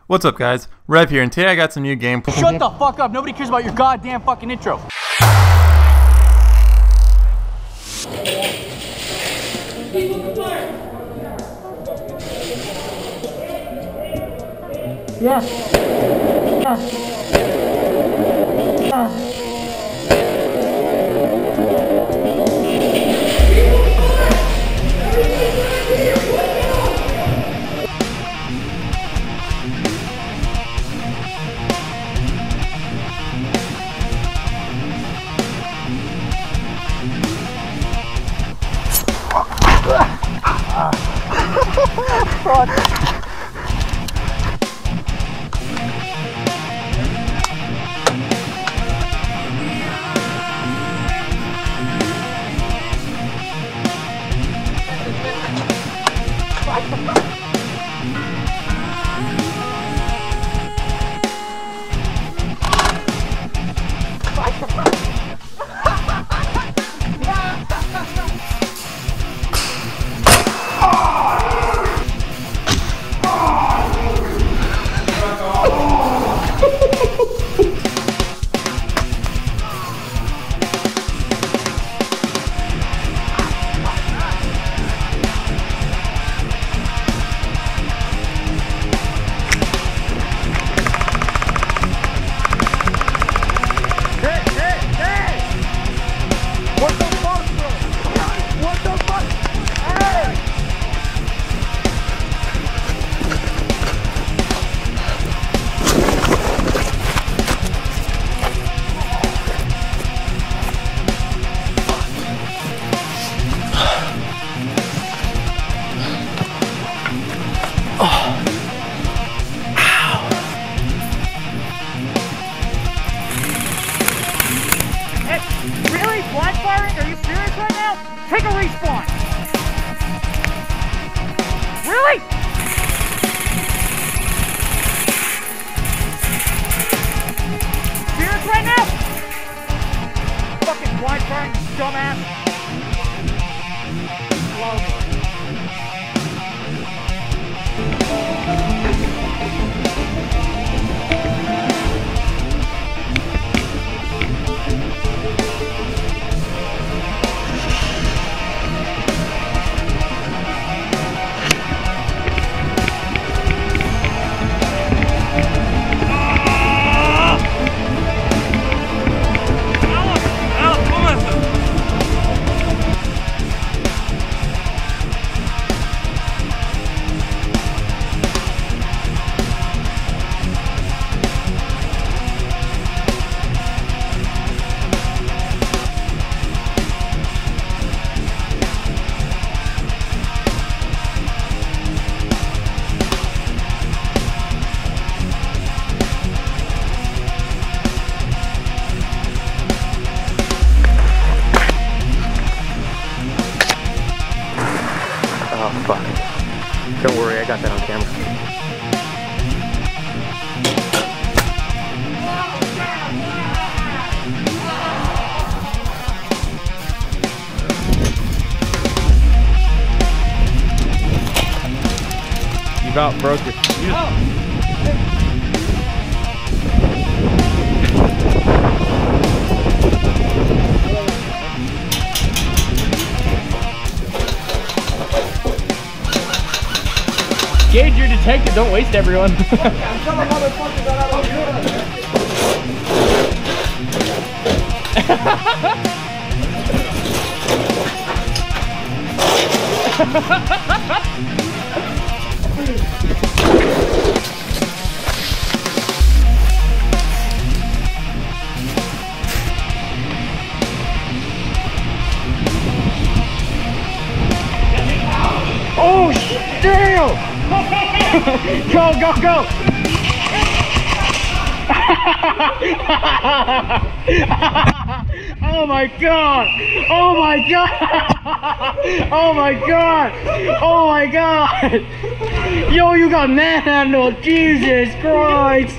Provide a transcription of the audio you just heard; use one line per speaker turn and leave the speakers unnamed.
What's up guys, Rev here, and today I got some new gameplay.
Shut the fuck up, nobody cares about your goddamn fucking intro. Yeah. Take a respawn! Really? Serious right now? Fucking blind firing, dumbass! Hello.
Oh, fuck. Don't worry, I got that on camera. You about broke your...
Gage, you're detected, don't waste everyone. Oh, damn! Go, go, go! Oh my god! Oh my god! Oh my god! Oh my god! Yo, you got manhandled! Jesus Christ!